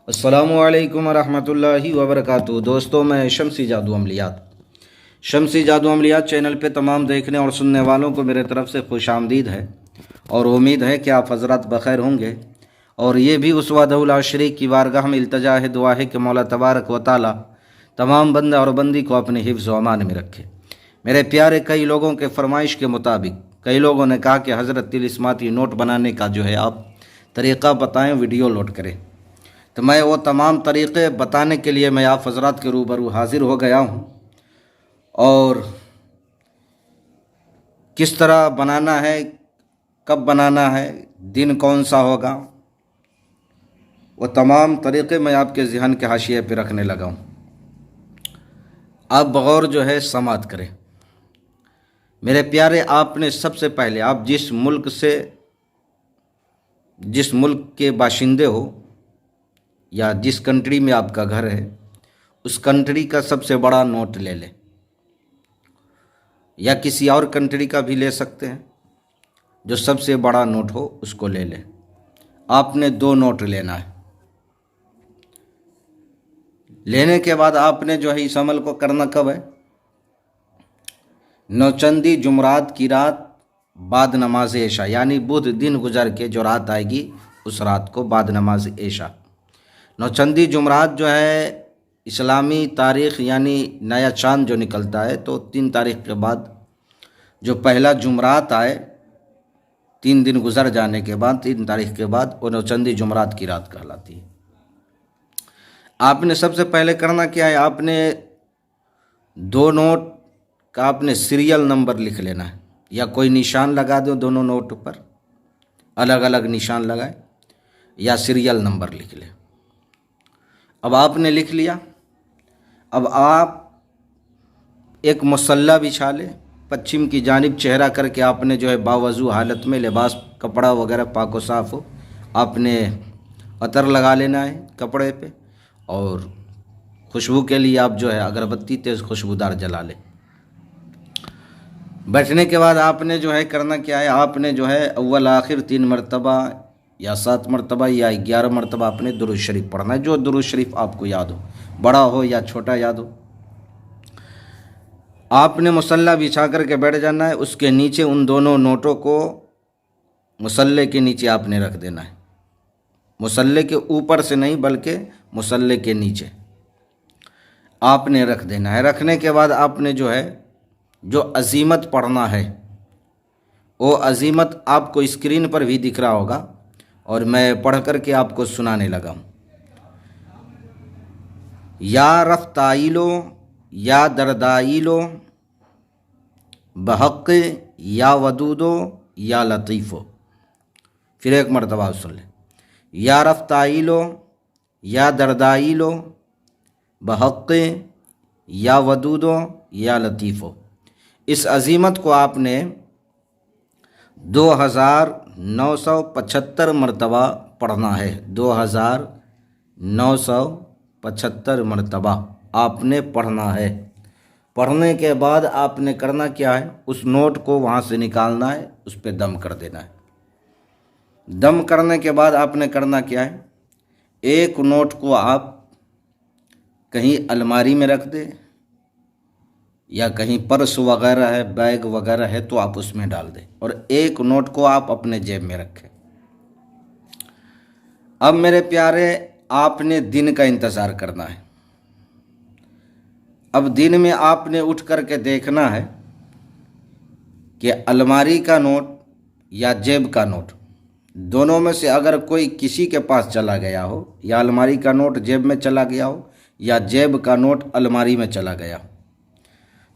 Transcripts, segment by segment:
अस्सलामुअलैकुम रहमतुल्लाहि व बरकातुहू। दोस्तों, मैं शम्सी जादू अमलियात चैनल पे तमाम देखने और सुनने वालों को मेरे तरफ़ से खुश आमदीद है और उम्मीद है कि आप हज़रात बख़ैर होंगे। और ये भी उस वहदहुल शरीक की बारगाह में इल्तिजा है, दुआ है कि मौला तबारक व तआला तमाम बंदा और बंदी को अपने हिफ्ज़ व अमान में रखे। मेरे प्यारे, कई लोगों के फरमाइश के मुताबिक कई लोगों ने कहा कि हज़रत तिलिस्माती नोट बनाने का जो है आप तरीक़ा बताएं, वीडियो लोड करें। तो मैं वो तमाम तरीक़े बताने के लिए मैं आप हज़रात के रूबरू हाज़िर हो गया हूँ। और किस तरह बनाना है, कब बनाना है, दिन कौन सा होगा, वो तमाम तरीक़े मैं आपके ज़हन के हाशिए पे रखने लगा हूँ। आप बग़ौर जो है समात करें। मेरे प्यारे, आपने सबसे पहले आप जिस मुल्क के बाशिंदे हो या जिस कंट्री में आपका घर है, उस कंट्री का सबसे बड़ा नोट ले लें, या किसी और कंट्री का भी ले सकते हैं। जो सबसे बड़ा नोट हो उसको ले लें। आपने 2 नोट लेना है। लेने के बाद आपने जो है इस अमल को करना कब है? नौचंदी जुमरात की रात बाद नमाज ऐशा, यानी बुध दिन गुजर के जो रात आएगी उस रात को बाद नमाज ऐशा। नौचंदी जुमरात जो है इस्लामी तारीख़ यानी नया चांद जो निकलता है, तो 3 तारीख़ के बाद जो पहला जुमरात आए, 3 दिन गुजर जाने के बाद 3 तारीख़ के बाद वो नौचंदी जुमरात की रात कहलाती है। आपने सबसे पहले करना क्या है? आपने 2 नोट का आपने सीरियल नंबर लिख लेना है, या कोई निशान लगा दो। दोनों नोट पर अलग अलग निशान लगाए या सीरियल नंबर लिख ले। अब आपने लिख लिया। अब आप एक मुसल्ला बिछा ले, पश्चिम की जानिब चेहरा करके आपने जो है बावजू हालत में, लिबास कपड़ा वगैरह पाक व साफ़ हो, आपने अतर लगा लेना है कपड़े पे। और खुशबू के लिए आप जो है अगरबत्ती तेज़ खुशबूदार जला ले। बैठने के बाद आपने जो है करना क्या है? आपने जो है अव्वल आखिर 3 मरतबा या 7 मरतबा या 11 मरतबा आपने दुरूद शरीफ पढ़ना है। जो दुरूद शरीफ आपको याद हो, बड़ा हो या छोटा याद हो। आपने मुसल्ला बिछा करके बैठ जाना है। उसके नीचे उन दोनों नोटों को मुसल्ले के नीचे आपने रख देना है। मुसल्ले के ऊपर से नहीं, बल्कि मुसल्ले के नीचे आपने रख देना है। रखने के बाद आपने जो है जो अज़ीमत पढ़ना है, वो अज़ीमत आपको स्क्रीन पर भी दिख रहा होगा और मैं पढ़ करके आपको सुनाने लगा हूँ। या रफ़्ताइलो या दरदाइलो बहक़ या वदूदो या लतीफ़ो। फिर एक मरतबा सुन ले। या रफ़्ताइलो या दरदाइलो बहक़ या वदूदो या लतीफ़ो। इस अज़ीमत को आपने 2975 मरतबा पढ़ना है। 2975 मरतबा आपने पढ़ना है। पढ़ने के बाद आपने करना क्या है? उस नोट को वहाँ से निकालना है, उस पर दम कर देना है। दम करने के बाद आपने करना क्या है? एक नोट को आप कहीं अलमारी में रख दें, या कहीं पर्स वगैरह है, बैग वगैरह है तो आप उसमें डाल दें, और एक नोट को आप अपने जेब में रखें। अब मेरे प्यारे, आपने दिन का इंतज़ार करना है। अब दिन में आपने उठ करके देखना है कि अलमारी का नोट या जेब का नोट, दोनों में से अगर कोई किसी के पास चला गया हो, या अलमारी का नोट जेब में चला गया हो, या जेब का नोट अलमारी में चला गया हो,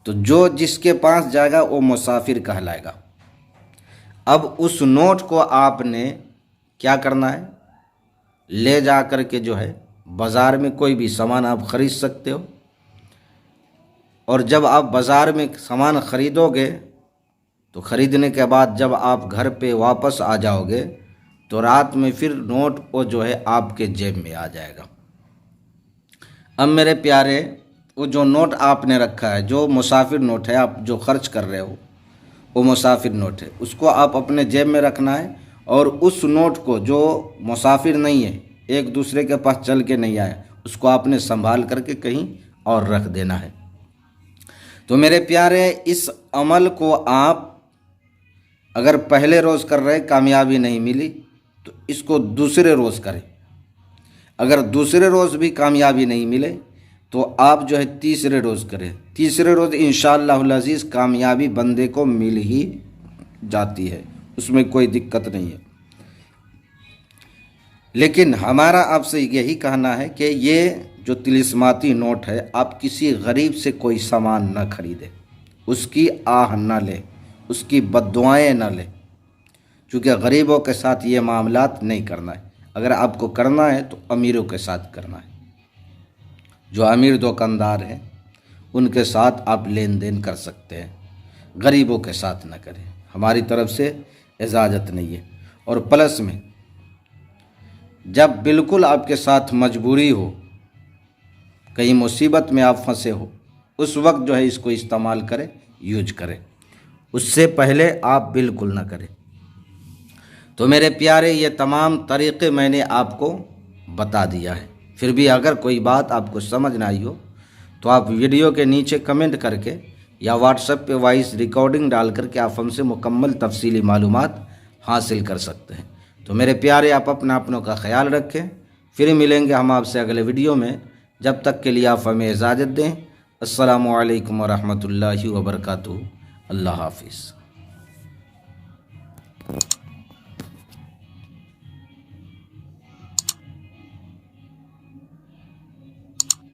तो जो जिसके पास जाएगा वो मुसाफिर कहलाएगा। अब उस नोट को आपने क्या करना है? ले जा कर के जो है बाज़ार में कोई भी सामान आप ख़रीद सकते हो, और जब आप बाज़ार में सामान ख़रीदोगे तो ख़रीदने के बाद जब आप घर पे वापस आ जाओगे तो रात में फिर नोट वो जो है आपके जेब में आ जाएगा। अब मेरे प्यारे, वो जो नोट आपने रखा है, जो मुसाफिर नोट है, आप जो खर्च कर रहे हो वो मुसाफिर नोट है, उसको आप अपने जेब में रखना है। और उस नोट को, जो मुसाफिर नहीं है, एक दूसरे के पास चल के नहीं आया, उसको आपने संभाल करके कहीं और रख देना है। तो मेरे प्यारे, इस अमल को आप अगर पहले रोज़ कर रहे कामयाबी नहीं मिली तो इसको दूसरे रोज़ करें। अगर दूसरे रोज़ भी कामयाबी नहीं मिले तो आप जो है तीसरे रोज़ करें। तीसरे रोज़ इंशाअल्लाहुल अज़ीज़ कामयाबी बंदे को मिल ही जाती है, उसमें कोई दिक्कत नहीं है। लेकिन हमारा आपसे यही कहना है कि ये जो तिलिस्माती नोट है, आप किसी गरीब से कोई सामान न खरीदें, उसकी आह न लें, उसकी बद्दुआएं न लें, क्योंकि गरीबों के साथ ये मामलात नहीं करना है। अगर आपको करना है तो अमीरों के साथ करना है। जो अमीर दुकानदार हैं उनके साथ आप लेन देन कर सकते हैं, गरीबों के साथ न करें, हमारी तरफ से इजाज़त नहीं है। और प्लस में जब बिल्कुल आपके साथ मजबूरी हो, कहीं मुसीबत में आप फंसे हो, उस वक्त जो है इसको इस्तेमाल करें, यूज करें, उससे पहले आप बिल्कुल ना करें। तो मेरे प्यारे, ये तमाम तरीक़े मैंने आपको बता दिया है। फिर भी अगर कोई बात आपको समझ ना आई हो तो आप वीडियो के नीचे कमेंट करके या व्हाट्सएप पे वॉइस रिकॉर्डिंग डाल करके आप हमसे मुकम्मल तफसीली मालूमात हासिल कर सकते हैं। तो मेरे प्यारे, आप अपनों का ख्याल रखें। फिर मिलेंगे हम आपसे अगले वीडियो में। जब तक के लिए आप हमें इजाज़त दें। अस्सलामु अलैकुम वरहमतुल्लाहि वबरकातुहू। अल्लाह हाफिज़।